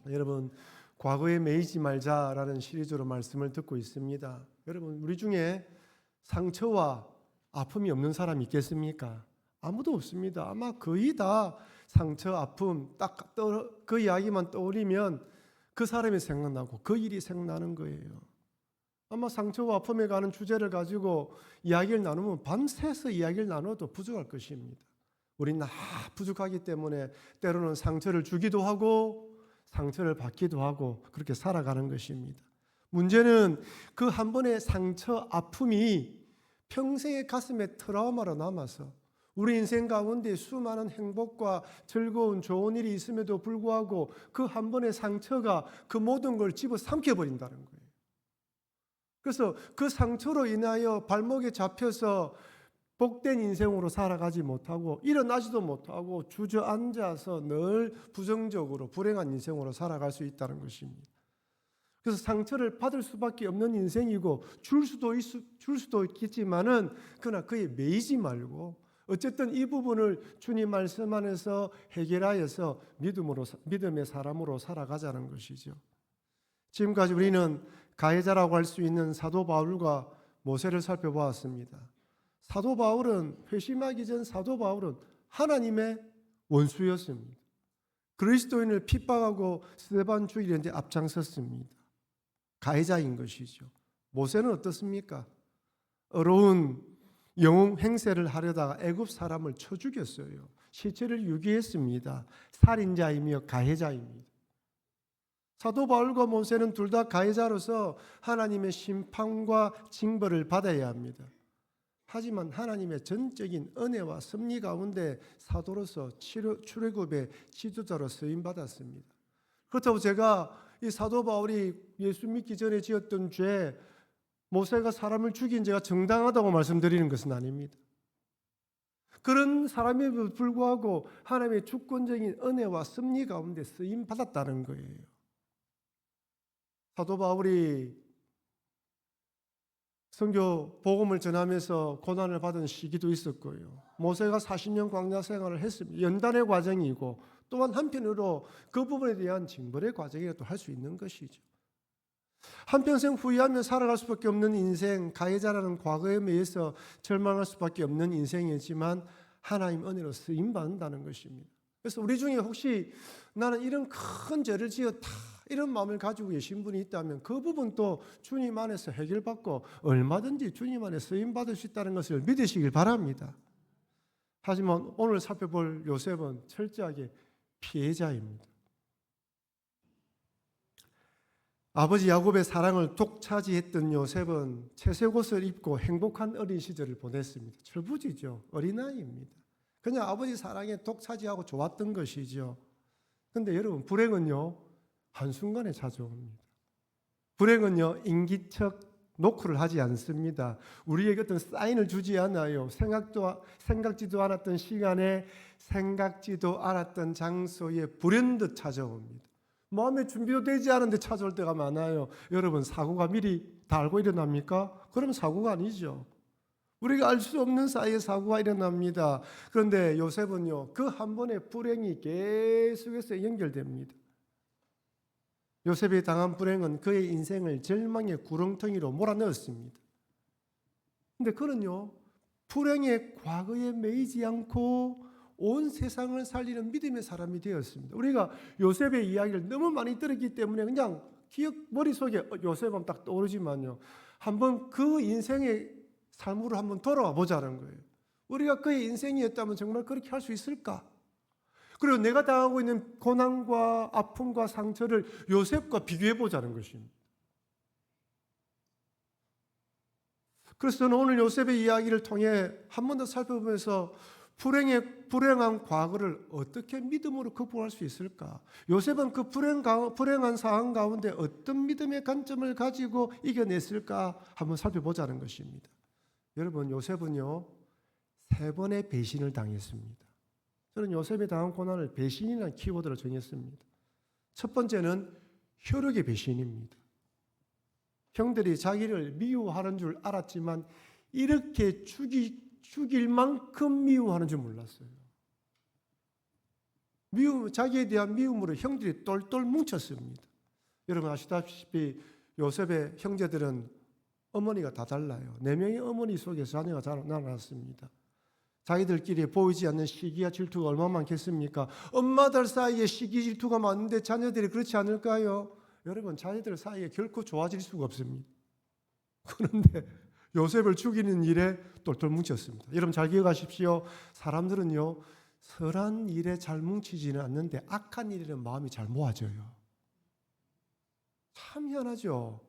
여러분, 과거에 매이지 말자라는 시리즈로 말씀을 듣고 있습니다. 여러분, 우리 중에 상처와 아픔이 없는 사람이 있겠습니까? 아무도 없습니다. 아마 거의 다 상처, 아픔 딱 그 이야기만 떠올리면 그 사람이 생각나고 그 일이 생각나는 거예요. 아마 상처와 아픔에 관한 주제를 가지고 이야기를 나누면 밤새서 이야기를 나눠도 부족할 것입니다. 우리는 다 부족하기 때문에 때로는 상처를 주기도 하고 상처를 받기도 하고 그렇게 살아가는 것입니다. 문제는 그 한 번의 상처, 아픔이 평생의 가슴에 트라우마로 남아서 우리 인생 가운데 수많은 행복과 즐거운 좋은 일이 있음에도 불구하고 그 한 번의 상처가 그 모든 걸 집어삼켜버린다는 거예요. 그래서 그 상처로 인하여 발목에 잡혀서 복된 인생으로 살아가지 못하고 일어나지도 못하고 주저앉아서 늘 부정적으로 불행한 인생으로 살아갈 수 있다는 것입니다. 그래서 상처를 받을 수밖에 없는 인생이고 줄 수도 있겠지만은 그러나 그에 매이지 말고 어쨌든 이 부분을 주님 말씀 안에서 해결하여서 믿음의 사람으로 살아가자는 것이죠. 지금까지 우리는 가해자라고 할 수 있는 사도 바울과 모세를 살펴보았습니다. 사도 바울은 회심하기 전 사도 바울은 하나님의 원수였습니다. 그리스도인을 핍박하고 스데반 죽이려는 데 앞장섰습니다. 가해자인 것이죠. 모세는 어떻습니까? 어려운 영웅 행세를 하려다가 애굽 사람을 쳐 죽였어요. 시체를 유기했습니다. 살인자이며 가해자입니다. 사도 바울과 모세는 둘 다 가해자로서 하나님의 심판과 징벌을 받아야 합니다. 하지만 하나님의 전적인 은혜와 섭리 가운데 사도로서 출애굽의 지도자로 쓰임받았습니다. 그렇다고 제가 이 사도 바울이 예수 믿기 전에 지었던 죄, 모세가 사람을 죽인 죄가 정당하다고 말씀드리는 것은 아닙니다. 그런 사람에도 불구하고 하나님의 주권적인 은혜와 섭리 가운데 쓰임받았다는 거예요. 사도 바울이 선교 복음을 전하면서 고난을 받은 시기도 있었고요. 모세가 40년 광야 생활을 했습니다. 연단의 과정이고 또한 한편으로 그 부분에 대한 징벌의 과정이라도 할 수 있는 것이죠. 한평생 후회하며 살아갈 수밖에 없는 인생, 가해자라는 과거에 매여서 절망할 수밖에 없는 인생이지만 하나님 은혜로 쓰임받는다는 것입니다. 그래서 우리 중에 혹시 나는 이런 큰 죄를 지었다 이런 마음을 가지고 계신 분이 있다면 그 부분도 주님 안에서 해결받고 얼마든지 주님 안에 쓰임받을 수 있다는 것을 믿으시길 바랍니다. 하지만 오늘 살펴볼 요셉은 철저하게 피해자입니다. 아버지 야곱의 사랑을 독차지했던 요셉은 채색옷을 입고 행복한 어린 시절을 보냈습니다. 철부지죠. 어린아이입니다. 그냥 아버지 사랑에 독차지하고 좋았던 것이죠. 그런데 여러분, 불행은요 한순간에 찾아옵니다. 불행은요 인기척 노크를 하지 않습니다. 우리에게 어떤 사인을 주지 않아요. 생각지도 않았던 시간에 생각지도 않았던 장소에 불현듯 찾아옵니다. 마음의 준비도 되지 않은데 찾아올 때가 많아요. 여러분, 사고가 미리 다 알고 일어납니까? 그럼 사고가 아니죠. 우리가 알 수 없는 사이에 사고가 일어납니다. 그런데 요셉은요 그 한 번의 불행이 계속해서 연결됩니다. 요셉이 당한 불행은 그의 인생을 절망의 구렁텅이로 몰아넣었습니다. 그런데 그는요 불행의 과거에 매이지 않고 온 세상을 살리는 믿음의 사람이 되었습니다. 우리가 요셉의 이야기를 너무 많이 들었기 때문에 그냥 머릿속에 요셉은 딱 떠오르지만요 한번 그 인생의 삶으로 한번 돌아와 보자는 거예요. 우리가 그의 인생이었다면 정말 그렇게 할 수 있을까? 그리고 내가 당하고 있는 고난과 아픔과 상처를 요셉과 비교해 보자는 것입니다. 그래서 저는 오늘 요셉의 이야기를 통해 한 번 더 살펴보면서 불행한 과거를 어떻게 믿음으로 극복할 수 있을까? 요셉은 그 불행한 상황 가운데 어떤 믿음의 관점을 가지고 이겨냈을까? 한번 살펴보자는 것입니다. 여러분, 요셉은요 3번의 배신을 당했습니다. 저는 요셉이 당한 고난을 배신이라는 키워드로 정했습니다. 첫 번째는 혈육의 배신입니다. 형들이 자기를 미워하는 줄 알았지만 이렇게 죽일 만큼 미워하는 줄 몰랐어요. 자기에 대한 미움으로 형들이 똘똘 뭉쳤습니다. 여러분 아시다시피 요셉의 형제들은 어머니가 다 달라요. 4명의 어머니 속에서 자녀가 자라났습니다. 자기들끼리 보이지 않는 시기와 질투가 얼마나 많겠습니까? 엄마들 사이에 시기 질투가 많은데 자녀들이 그렇지 않을까요? 여러분 자녀들 사이에 결코 좋아질 수가 없습니다. 그런데 요셉을 죽이는 일에 똘똘 뭉쳤습니다. 여러분 잘 기억하십시오. 사람들은요 선한 일에 잘 뭉치지는 않는데 악한 일에는 마음이 잘 모아져요. 참 희한하죠.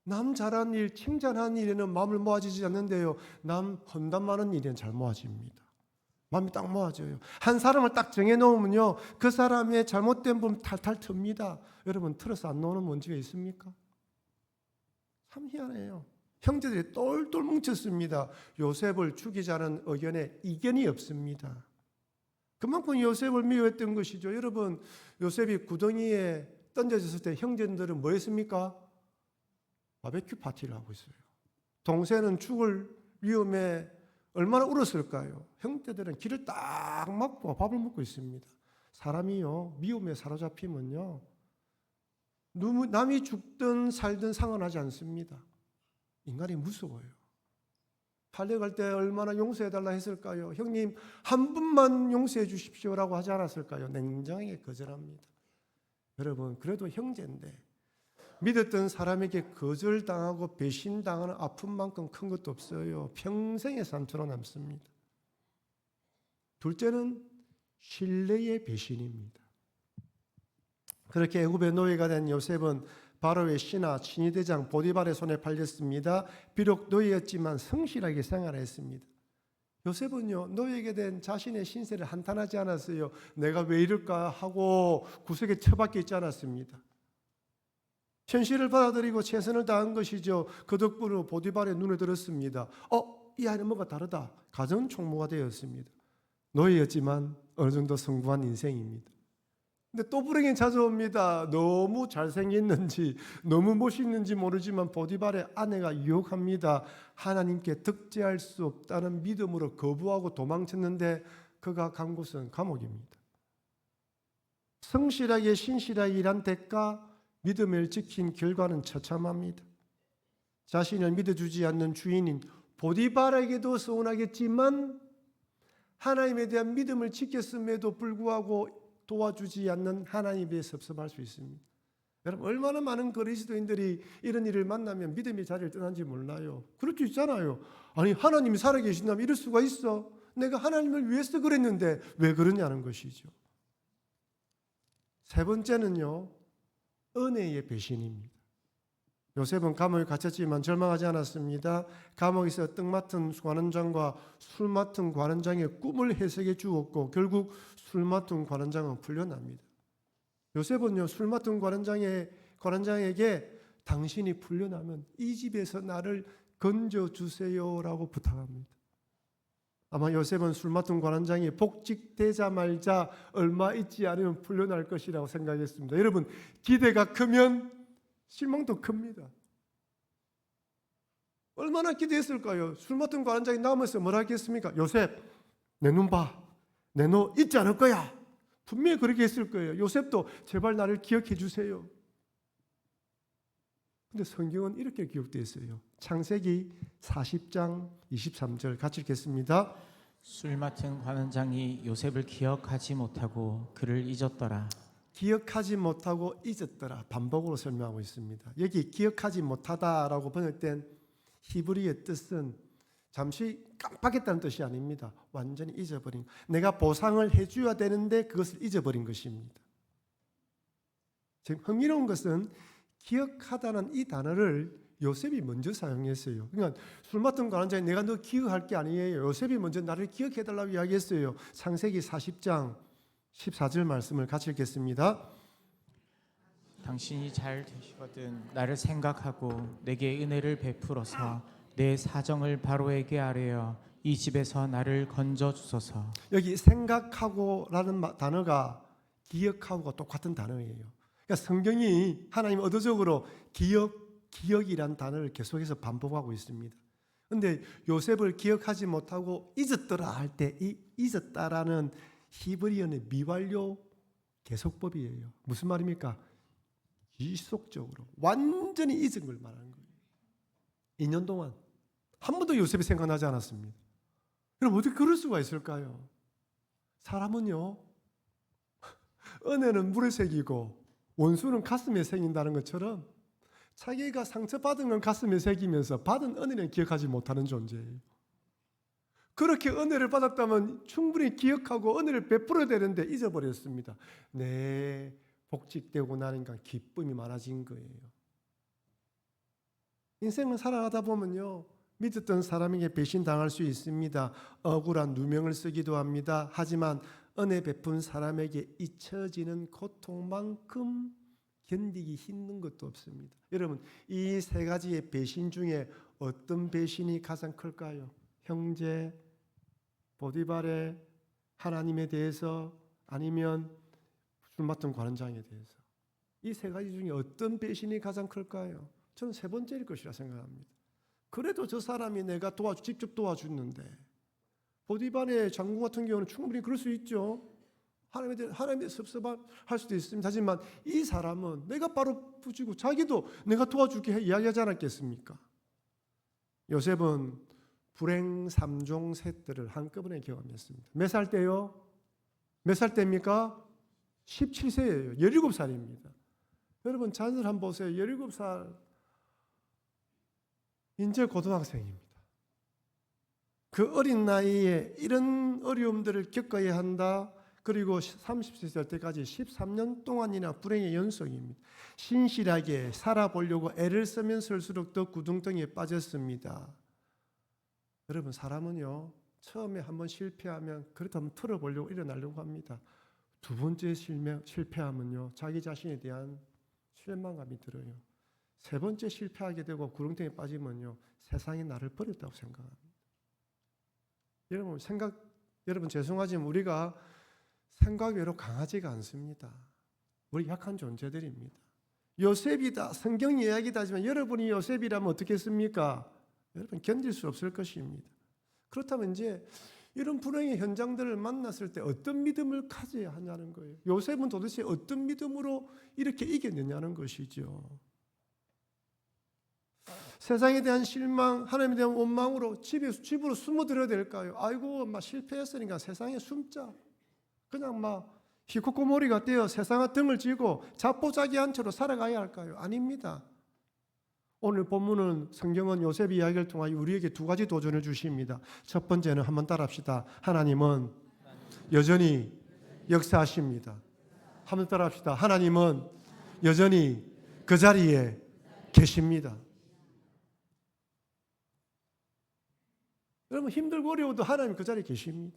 남 잘한 일, 칭찬한 일에는 마음을 모아지지 않는데요, 남 험담 많은 일에는 잘 모아집니다. 마음이 딱 모아져요. 한 사람을 딱 정해놓으면요 그 사람의 잘못된 부분 탈탈 틉니다. 여러분 틀어서 안 나오는 문제가 있습니까? 참 희한해요. 형제들이 똘똘 뭉쳤습니다. 요셉을 죽이자는 의견에 이견이 없습니다. 그만큼 요셉을 미워했던 것이죠. 여러분 요셉이 구덩이에 던져졌을 때 형제들은 뭐 했습니까? 바베큐 파티를 하고 있어요. 동생은 죽을 위험에 얼마나 울었을까요? 형제들은 길을 딱 막고 밥을 먹고 있습니다. 사람이요 미움에 사로잡히면요 남이 죽든 살든 상관하지 않습니다. 인간이 무서워요. 달려갈 때 얼마나 용서해달라 했을까요? 형님 한 분만 용서해 주십시오라고 하지 않았을까요? 냉정하게 거절합니다. 여러분 그래도 형제인데 믿었던 사람에게 거절당하고 배신당하는 아픔만큼 큰 것도 없어요. 평생의 상처로 남습니다. 둘째는 신뢰의 배신입니다. 그렇게 애굽의 노예가 된 요셉은 바로의 신하 친위대장 보디발의 손에 팔렸습니다. 비록 노예였지만 성실하게 생활했습니다. 요셉은요 노예에게 된 자신의 신세를 한탄하지 않았어요. 내가 왜 이럴까 하고 구석에 처박혀 있지 않았습니다. 현실을 받아들이고 최선을 다한 것이죠. 그 덕분으로 보디발의 눈에 들었습니다. 이 아이는 뭔가 다르다. 가정 총무가 되었습니다. 노예였지만 어느 정도 성공한 인생입니다. 근데 또 불행이 찾아옵니다. 너무 잘생겼는지 너무 멋있는지 모르지만 보디발의 아내가 유혹합니다. 하나님께 득죄할 수 없다는 믿음으로 거부하고 도망쳤는데 그가 간 곳은 감옥입니다. 성실하게 신실하게 일한 대가 믿음을 지킨 결과는 처참합니다. 자신을 믿어주지 않는 주인인 보디발에게도 서운하겠지만 하나님에 대한 믿음을 지켰음에도 불구하고 도와주지 않는 하나님에 대해 섭섭할 수 있습니다. 여러분 얼마나 많은 그리스도인들이 이런 일을 만나면 믿음의 자리를 떠난지 몰라요. 그럴 수 있잖아요. 아니 하나님이 살아계신다면 이럴 수가 있어. 내가 하나님을 위해서 그랬는데 왜 그러냐는 것이죠. 세 번째는요 은혜의 배신입니다. 요셉은 감옥에 갇혔지만 절망하지 않았습니다. 감옥에서 떡 맡은 관원장과 술 맡은 관원장의 꿈을 해석해 주었고 결국 술 맡은 관원장은 풀려납니다. 요셉은요 술 맡은 관원장에게 당신이 풀려나면 이 집에서 나를 건져주세요라고 부탁합니다. 아마 요셉은 술 맡은 관원장이 복직되자 말자 얼마 있지 않으면 풀려날 것이라고 생각했습니다. 여러분 기대가 크면 실망도 큽니다. 얼마나 기대했을까요? 술 맡은 관원장이 나오면서 뭐라 했겠습니까? 요셉 내 눈 봐. 내 너 잊지 않을 거야. 분명히 그렇게 했을 거예요. 요셉도 제발 나를 기억해 주세요. 근데 성경은 이렇게 기록되어 있어요. 창세기 40장 23절 같이 읽겠습니다. 술 맡은 관원장이 요셉을 기억하지 못하고 그를 잊었더라. 기억하지 못하고 잊었더라. 반복으로 설명하고 있습니다. 여기 기억하지 못하다라고 번역된 히브리의 뜻은 잠시 깜빡했다는 뜻이 아닙니다. 완전히 잊어버린, 내가 보상을 해줘야 되는데 그것을 잊어버린 것입니다. 지금 흥미로운 것은 기억하다는 이 단어를 요셉이 먼저 사용했어요. 그러니까 술 맡은 관원장이 내가 너 기억할 게 아니에요. 요셉이 먼저 나를 기억해달라고 이야기했어요. 창세기 40장 14절 말씀을 같이 읽겠습니다. 당신이 잘 되시거든 나를 생각하고 내게 은혜를 베풀어서 내 사정을 바로에게 아뢰어 이 집에서 나를 건져 주소서. 여기 생각하고라는 단어가 기억하고가 똑같은 단어예요. 그러니까 성경이 하나님 의도적으로 기억이란 단어를 계속해서 반복하고 있습니다. 그런데 요셉을 기억하지 못하고 잊었더라 할 때 이 잊었다라는 히브리어의 미완료 계속법이에요. 무슨 말입니까? 지속적으로 완전히 잊은 걸 말하는 거예요. 2년 동안 한 번도 요셉이 생각나지 않았습니다. 그럼 어떻게 그럴 수가 있을까요? 사람은요, 은혜는 물에 새기고 원수는 가슴에 새긴다는 것처럼 자기가 상처받은 건 가슴에 새기면서 받은 은혜는 기억하지 못하는 존재예요. 그렇게 은혜를 받았다면 충분히 기억하고 은혜를 베풀어야 되는데 잊어버렸습니다. 네, 복직되고 나니까 기쁨이 많아진 거예요. 인생을 살아가다 보면요, 믿었던 사람에게 배신당할 수 있습니다. 억울한 누명을 쓰기도 합니다. 하지만 은혜 베푼 사람에게 잊혀지는 고통만큼 견디기 힘든 것도 없습니다. 여러분, 이 세 가지의 배신 중에 어떤 배신이 가장 클까요? 형제, 보디발의 하나님에 대해서, 아니면 술 맡은 관원장에 대해서. 이 세 가지 중에 어떤 배신이 가장 클까요? 저는 세 번째일 것이라 생각합니다. 그래도 저 사람이 내가 직접 도와줬는데, 보디발의 장군 같은 경우는 충분히 그럴 수 있죠. 하나님에 섭섭할 수도 있습니다. 하지만 이 사람은 내가 바로 부지고 자기도 내가 도와줄게 이야기하지 않았겠습니까? 요셉은 불행 3종 세트를 한꺼번에 경험했습니다. 몇 살 때요? 몇 살 때입니까? 17세예요. 17살입니다. 여러분 자녀들 한번 보세요. 17살 이제 고등학생입니다. 그 어린 나이에 이런 어려움들을 겪어야 한다. 그리고 30세 될 때까지 13년 동안이나 불행의 연속입니다. 신실하게 살아보려고 애를 쓰면 쓸수록 더 구둥덩이에 빠졌습니다. 여러분 사람은요, 처음에 한번 실패하면 그렇다면 틀어보려고 일어나려고 합니다. 두 번째 실패하면요, 자기 자신에 대한 실망감이 들어요. 세 번째 실패하게 되고 구렁텅이에 빠지면요, 세상이 나를 버렸다고 생각합니다. 여러분 죄송하지만 우리가 생각 외로 강하지가 않습니다. 우리 약한 존재들입니다. 요셉이다, 성경 이야기다 하지만 여러분이 요셉이라면 어떻겠습니까? 여러분 견딜 수 없을 것입니다. 그렇다면 이제 이런 불행의 현장들을 만났을 때 어떤 믿음을 가져야 하냐는 거예요. 요셉은 도대체 어떤 믿음으로 이렇게 이겨내냐는 것이죠. 세상에 대한 실망, 하나님에 대한 원망으로 집으로 숨어들어야 될까요? 아이고, 막 실패했으니까 세상에 숨자. 그냥 막 히코코모리가 되어 세상의 등을 지고 자포자기한 채로 살아가야 할까요? 아닙니다. 오늘 본문은 성경은 요셉 이야기를 통하여 우리에게 두 가지 도전을 주십니다. 첫 번째는 한번 따라합시다. 하나님은 여전히 역사하십니다. 한번 따라합시다. 하나님은 여전히 그 자리에 계십니다. 여러분 힘들고 어려워도 하나님 그 자리에 계십니다.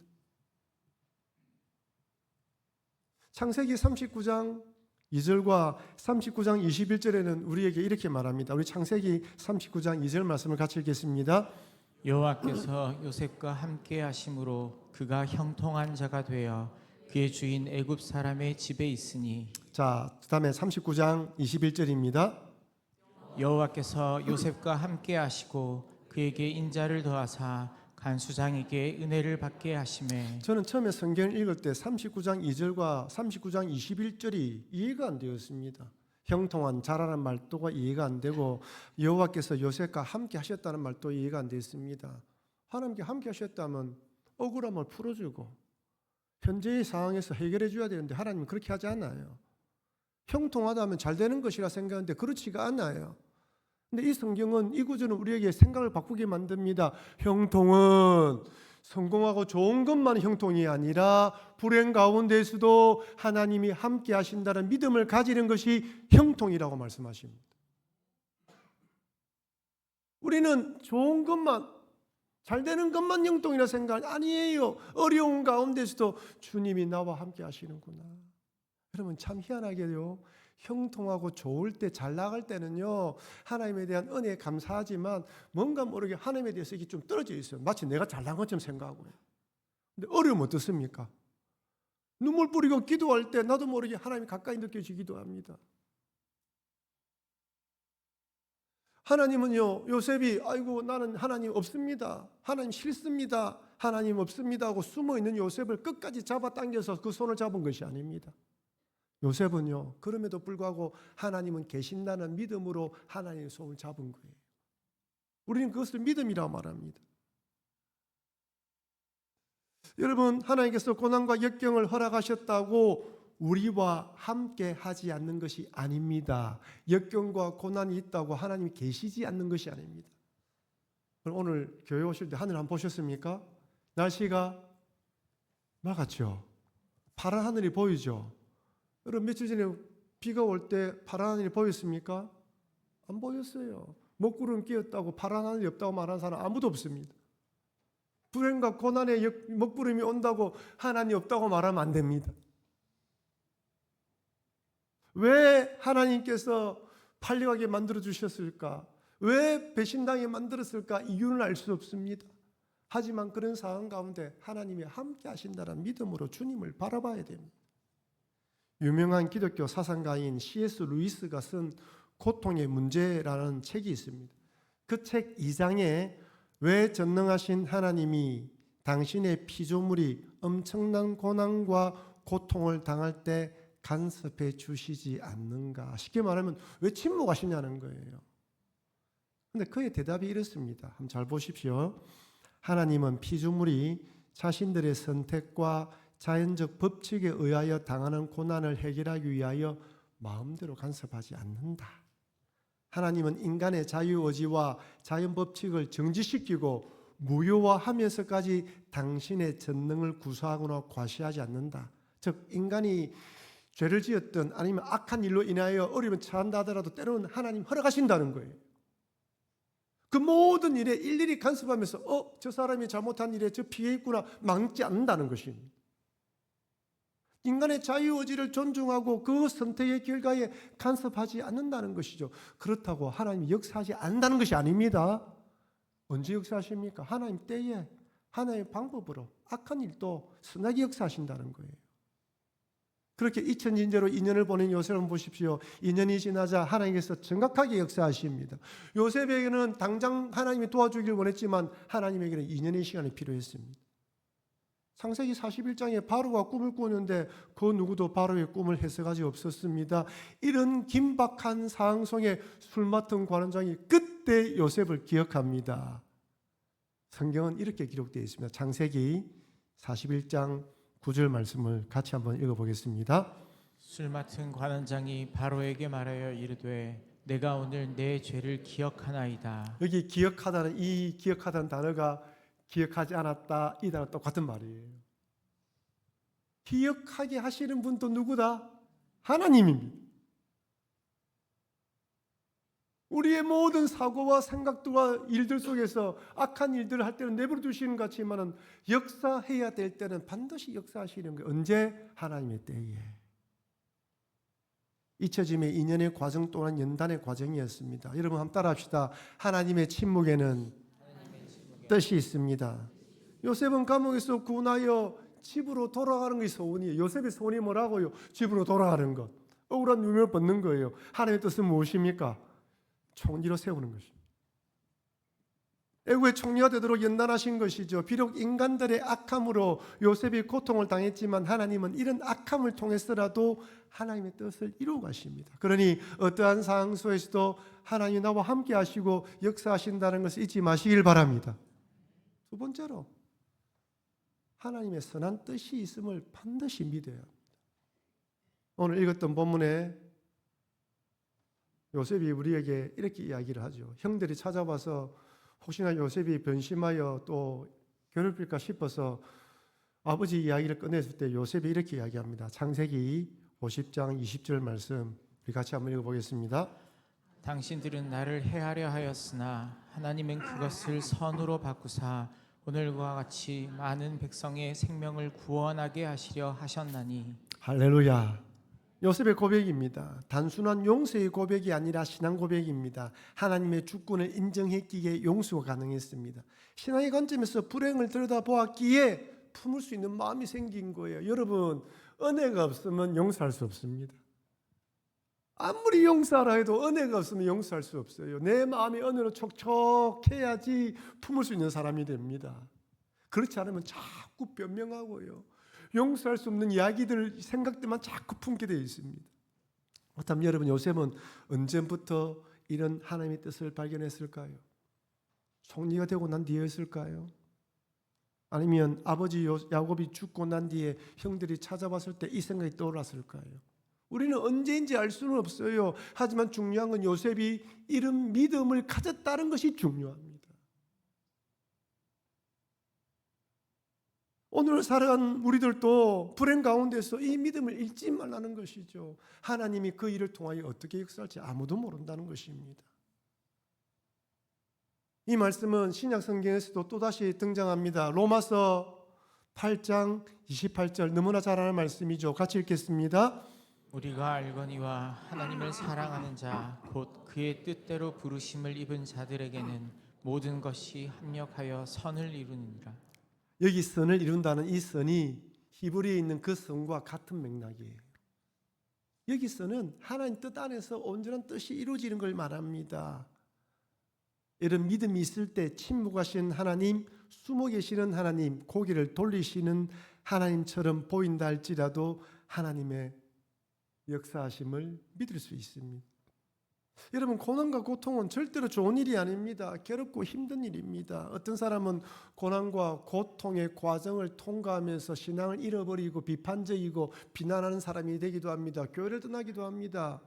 창세기 39장 2절과 39장 21절에는 우리에게 이렇게 말합니다. 우리 창세기 39장 2절 말씀을 같이 읽겠습니다. 여호와께서 요셉과 함께 하심으로 그가 형통한 자가 되어 그의 주인 애굽 사람의 집에 있으니. 자, 그다음에 39장 21절입니다. 여호와께서 요셉과 함께 하시고 그에게 인자를 더하사 간수장에게 은혜를 받게 하시매. 저는 처음에 성경을 읽을 때 39장 2절과 39장 21절이 이해가 안 되었습니다. 형통한 자라는 말도가 이해가 안 되고 여호와께서 요셉과 함께 하셨다는 말도 이해가 안 됐습니다. 하나님께 함께 하셨다면 억울함을 풀어주고 현재의 상황에서 해결해 줘야 되는데 하나님은 그렇게 하지 않아요. 형통하다면 잘 되는 것이라 생각하는데 그렇지가 않아요. 근데 이 성경은 이 구절은 우리에게 생각을 바꾸게 만듭니다. 형통은 성공하고 좋은 것만 형통이 아니라 불행 가운데서도 하나님이 함께 하신다는 믿음을 가지는 것이 형통이라고 말씀하십니다. 우리는 좋은 것만, 잘 되는 것만 형통이라 생각 아니에요. 어려운 가운데서도 주님이 나와 함께 하시는구나. 여러분 참 희한하게요. 형통하고 좋을 때, 잘 나갈 때는요, 하나님에 대한 은혜에 감사하지만 뭔가 모르게 하나님에 대해서 이게 좀 떨어져 있어요. 마치 내가 잘난 것처럼 생각하고요. 근데 어려우면 어떻습니까? 눈물 뿌리고 기도할 때 나도 모르게 하나님이 가까이 느껴지기도 합니다. 하나님은요, 요셉이 아이고 나는 하나님 없습니다, 하나님 싫습니다, 하나님 없습니다 하고 숨어있는 요셉을 끝까지 잡아당겨서 그 손을 잡은 것이 아닙니다. 요셉은요, 그럼에도 불구하고 하나님은 계신다는 믿음으로 하나님의 손을 잡은 거예요. 우리는 그것을 믿음이라고 말합니다. 여러분, 하나님께서 고난과 역경을 허락하셨다고 우리와 함께 하지 않는 것이 아닙니다. 역경과 고난이 있다고 하나님이 계시지 않는 것이 아닙니다. 오늘 교회 오실 때 하늘 한번 보셨습니까? 날씨가 맑았죠. 파란 하늘이 보이죠. 여러분, 며칠 전에 비가 올 때 파란 하늘이 보였습니까? 안 보였어요. 먹구름 끼었다고 파란 하늘이 없다고 말하는 사람 아무도 없습니다. 불행과 고난의 먹구름이 온다고 하나님이 없다고 말하면 안 됩니다. 왜 하나님께서 팔려가게 만들어 주셨을까? 왜 배신당하게 만들었을까? 이유는 알 수 없습니다. 하지만 그런 상황 가운데 하나님이 함께 하신다는 믿음으로 주님을 바라봐야 됩니다. 유명한 기독교 사상가인 C.S. 루이스가 쓴 고통의 문제라는 책이 있습니다. 그 책 2장에 왜 전능하신 하나님이 당신의 피조물이 엄청난 고난과 고통을 당할 때 간섭해 주시지 않는가? 쉽게 말하면 왜 침묵하시냐는 거예요. 그런데 그의 대답이 이렇습니다. 한번 잘 보십시오. 하나님은 피조물이 자신들의 선택과 자연적 법칙에 의하여 당하는 고난을 해결하기 위하여 마음대로 간섭하지 않는다. 하나님은 인간의 자유의지와 자연 법칙을 정지시키고 무효화하면서까지 당신의 전능을 구사하거나 과시하지 않는다. 즉 인간이 죄를 지었든 아니면 악한 일로 인하여 어려움을 처한다 하더라도 때로는 하나님 허락하신다는 거예요. 그 모든 일에 일일이 간섭하면서 저 사람이 잘못한 일에 저 피해 있구나 막지 않는다는 것입니다. 인간의 자유의지를 존중하고 그 선택의 결과에 간섭하지 않는다는 것이죠. 그렇다고 하나님이 역사하지 않는다는 것이 아닙니다. 언제 역사하십니까? 하나님 때에 하나님의 방법으로 악한 일도 선하게 역사하신다는 거예요. 그렇게 이천진제로 인연을 보낸 요셉을 보십시오. 인연이 지나자 하나님께서 정확하게 역사하십니다. 요셉에게는 당장 하나님이 도와주길 원했지만 하나님에게는 인연의 시간이 필요했습니다. 창세기 41장에 바로가 꿈을 꾸는데 그 누구도 바로의 꿈을 해석하지 없었습니다. 이런 긴박한 상황 속에 술 맡은 관원장이 그때 요셉을 기억합니다. 성경은 이렇게 기록되어 있습니다. 창세기 41장 9절 말씀을 같이 한번 읽어보겠습니다. 술 맡은 관원장이 바로에게 말하여 이르되 내가 오늘 내 죄를 기억하나이다. 여기 기억하다는 이 기억하다는 단어가 기억하지 않았다 이 단어 똑같은 말이에요. 기억하게 하시는 분도 누구다? 하나님입니다. 우리의 모든 사고와 생각들과 일들 속에서 악한 일들을 할 때는 내버려 두시는 것 같지만은 역사해야 될 때는 반드시 역사하시는 거예요. 언제? 하나님의 때에. 잊혀짐의 인연의 과정 또한 연단의 과정이었습니다. 여러분 한번 따라합시다. 하나님의 침묵에는 뜻이 있습니다. 요셉은 감옥에서 구원하여 집으로 돌아가는 것이 소원이에요. 요셉의 소원이 뭐라고요? 집으로 돌아가는 것. 억울한 누명을 벗는 거예요. 하나님의 뜻은 무엇입니까? 총리로 세우는 것입니다. 애국의 총리가 되도록 연단하신 것이죠. 비록 인간들의 악함으로 요셉이 고통을 당했지만 하나님은 이런 악함을 통해서라도 하나님의 뜻을 이루어 가십니다. 그러니 어떠한 상황 속에서도 하나님이 나와 함께 하시고 역사하신다는 것을 잊지 마시길 바랍니다. 두 번째로 하나님의 선한 뜻이 있음을 반드시 믿어야 합니다. 오늘 읽었던 본문에 요셉이 우리에게 이렇게 이야기를 하죠. 형들이 찾아와서 혹시나 요셉이 변심하여 또 괴롭힐까 싶어서 아버지 이야기를 꺼냈을 때 요셉이 이렇게 이야기합니다. 창세기 50장 20절 말씀 우리 같이 한번 읽어보겠습니다. 당신들은 나를 해하려 하였으나 하나님은 그것을 선으로 바꾸사 오늘과 같이 많은 백성의 생명을 구원하게 하시려 하셨나니. 할렐루야. 요셉의 고백입니다. 단순한 용서의 고백이 아니라 신앙 고백입니다. 하나님의 주권을 인정했기에 용서가 가능했습니다. 신앙의 관점에서 불행을 들여다보았기에 품을 수 있는 마음이 생긴 거예요. 여러분, 은혜가 없으면 용서할 수 없습니다. 아무리 용서하라 해도 은혜가 없으면 용서할 수 없어요. 내 마음이 은혜로 촉촉해야지 품을 수 있는 사람이 됩니다. 그렇지 않으면 자꾸 변명하고요. 용서할 수 없는 이야기들, 생각들만 자꾸 품게 되어 있습니다. 그렇다면 여러분, 요셉은 언제부터 이런 하나님의 뜻을 발견했을까요? 총리가 되고 난 뒤였을까요? 아니면 아버지 야곱이 죽고 난 뒤에 형들이 찾아왔을 때 이 생각이 떠올랐을까요? 우리는 언제인지 알 수는 없어요. 하지만 중요한 건 요셉이 이런 믿음을 가졌다는 것이 중요합니다. 오늘 살아간 우리들도 불행 가운데서 이 믿음을 잃지 말라는 것이죠. 하나님이 그 일을 통하여 어떻게 역사할지 아무도 모른다는 것입니다. 이 말씀은 신약 성경에서도 또다시 등장합니다. 로마서 8장 28절, 너무나 잘 아는 말씀이죠. 같이 읽겠습니다. 우리가 알거니와 하나님을 사랑하는 자 곧 그의 뜻대로 부르심을 입은 자들에게는 모든 것이 합력하여 선을 이루느니라. 여기 선을 이룬다는 이 선이 히브리에 있는 그 선과 같은 맥락이에요. 여기 선은 하나님 뜻 안에서 온전한 뜻이 이루어지는 걸 말합니다. 이런 믿음이 있을 때 침묵하신 하나님, 숨어 계시는 하나님, 고개를 돌리시는 하나님처럼 보인다 할지라도 하나님의 역사하심을 믿을 수 있습니다. 여러분, 고난과 고통은 절대로 좋은 일이 아닙니다. 괴롭고 힘든 일입니다. 어떤 사람은 고난과 고통의 과정을 통과하면서 신앙을 잃어버리고 비판적이고 비난하는 사람이 되기도 합니다. 교회를 떠나기도 합니다.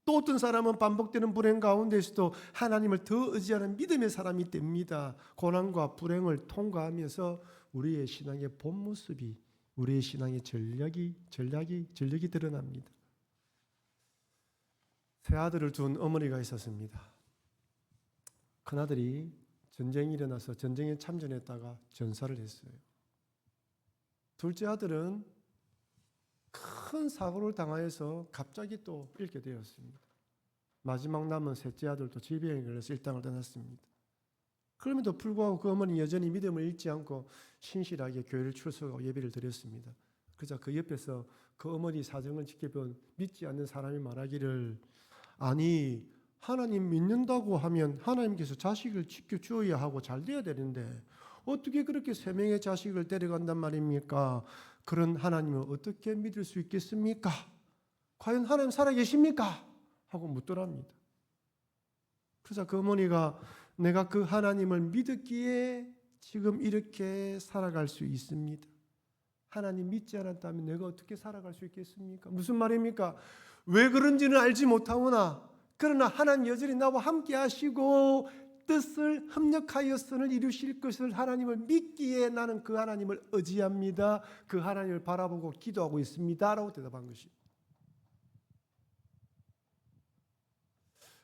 또 어떤 사람은 반복되는 불행 가운데서도 하나님을 더 의지하는 믿음의 사람이 됩니다. 고난과 불행을 통과하면서 우리의 신앙의 본 모습이, 우리의 신앙의 전략이 드러납니다. 세 아들을 둔 어머니가 있었습니다. 큰아들이 전쟁이 일어나서 전쟁에 참전했다가 전사를 했어요. 둘째 아들은 큰 사고를 당하여서 갑자기 또 잃게 되었습니다. 마지막 남은 셋째 아들도 질병에 걸려서 일당을 떠났습니다. 그럼에도 불구하고 그 어머니 여전히 믿음을 잃지 않고 신실하게 교회를 출석하고 예배를 드렸습니다. 그러자 그 옆에서 그 어머니 사정을 지켜본 믿지 않는 사람이 말하기를, 아니 하나님 믿는다고 하면 하나님께서 자식을 지켜주어야 하고 잘 돼야 되는데 어떻게 그렇게 세 명의 자식을 데려간단 말입니까? 그런 하나님을 어떻게 믿을 수 있겠습니까? 과연 하나님 살아계십니까? 하고 묻더랍니다. 그래서 그 어머니가 내가 그 하나님을 믿었기에 지금 이렇게 살아갈 수 있습니다. 하나님 믿지 않았다면 내가 어떻게 살아갈 수 있겠습니까? 무슨 말입니까? 왜 그런지는 알지 못하오나 그러나 하나님 여전히 나와 함께 하시고 뜻을 협력하여 선을 이루실 것을 하나님을 믿기에 나는 그 하나님을 의지합니다. 그 하나님을 바라보고 기도하고 있습니다. 라고 대답한 것입니다.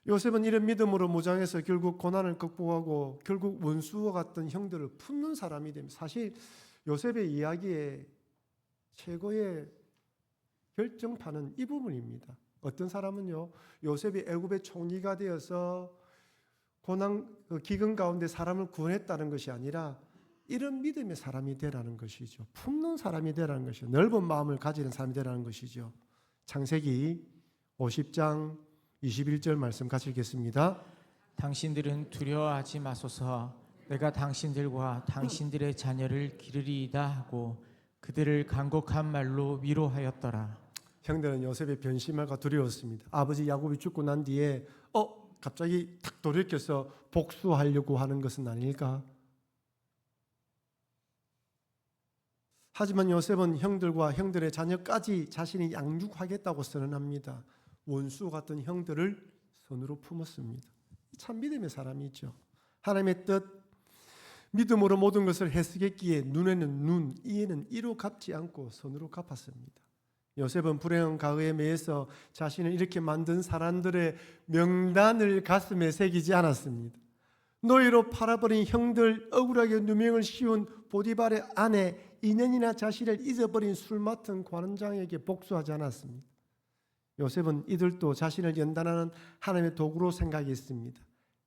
요셉은 이런 믿음으로 무장해서 결국 고난을 극복하고 결국 원수와 같던 형들을 품는 사람이 됩니다. 사실 요셉의 이야기의 최고의 결정판은 이 부분입니다. 어떤 사람은요, 요셉이 애굽의 총리가 되어서 고난 기근 가운데 사람을 구원했다는 것이 아니라 이런 믿음의 사람이 되라는 것이죠. 품는 사람이 되라는 것이죠. 넓은 마음을 가지는 사람이 되라는 것이죠. 창세기 50장 21절 말씀 같이 읽겠습니다. 당신들은 두려워하지 마소서. 내가 당신들과 당신들의 자녀를 기르리이다 하고 그들을 간곡한 말로 위로하였더라. 형들은 요셉의 변심할까 두려웠습니다. 아버지 야곱이 죽고 난 뒤에 갑자기 탁 돌이켜서 복수하려고 하는 것은 아닐까? 하지만 요셉은 형들과 형들의 자녀까지 자신이 양육하겠다고 선언합니다. 원수 같은 형들을 선으로 품었습니다. 참 믿음의 사람이죠. 하나님의 뜻, 믿음으로 모든 것을 해석했기에 눈에는 눈, 이에는 이로 갚지 않고 선으로 갚았습니다. 요셉은 불행한 가의에 매여서 자신을 이렇게 만든 사람들의 명단을 가슴에 새기지 않았습니다. 노예로 팔아버린 형들, 억울하게 누명을 씌운 보디발의 아내, 2년이나 자신을 잊어버린 술 맡은 관원장에게 복수하지 않았습니다. 요셉은 이들도 자신을 연단하는 하나님의 도구로 생각했습니다.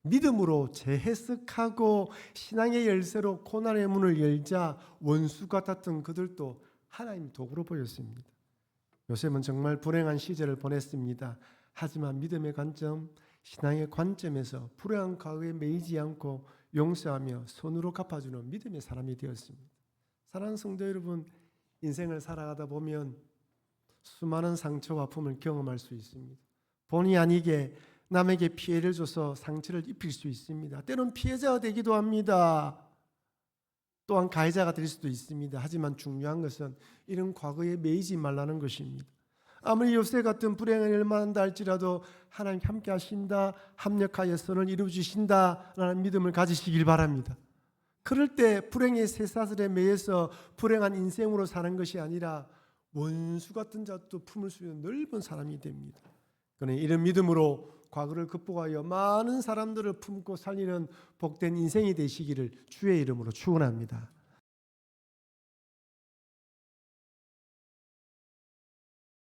믿음으로 재해석하고 신앙의 열쇠로 고난의 문을 열자 원수 같았던 그들도 하나님 도구로 보였습니다. 요셉은 정말 불행한 시절을 보냈습니다. 하지만 믿음의 관점, 신앙의 관점에서 불행한 과거에 매이지 않고 용서하며 손으로 갚아주는 믿음의 사람이 되었습니다. 사랑하는 성도 여러분, 인생을 살아가다 보면 수많은 상처와 아픔을 경험할 수 있습니다. 본의 아니게 남에게 피해를 줘서 상처를 입힐 수 있습니다. 때론 피해자가 되기도 합니다. 또한 가해자가 될 수도 있습니다. 하지만 중요한 것은 이런 과거에 매이지 말라는 것입니다. 아무리 요새 같은 불행한 일을 만난다 할지라도 하나님 함께 하신다, 합력하여 선을 이루어주신다라는 믿음을 가지시길 바랍니다. 그럴 때 불행의 쇠사슬에 매여서 불행한 인생으로 사는 것이 아니라 원수 같은 자도 품을 수 있는 넓은 사람이 됩니다. 그러니 이런 믿음으로 과거를 극복하여 많은 사람들을 품고 살리는 복된 인생이 되시기를 주의 이름으로 축원합니다.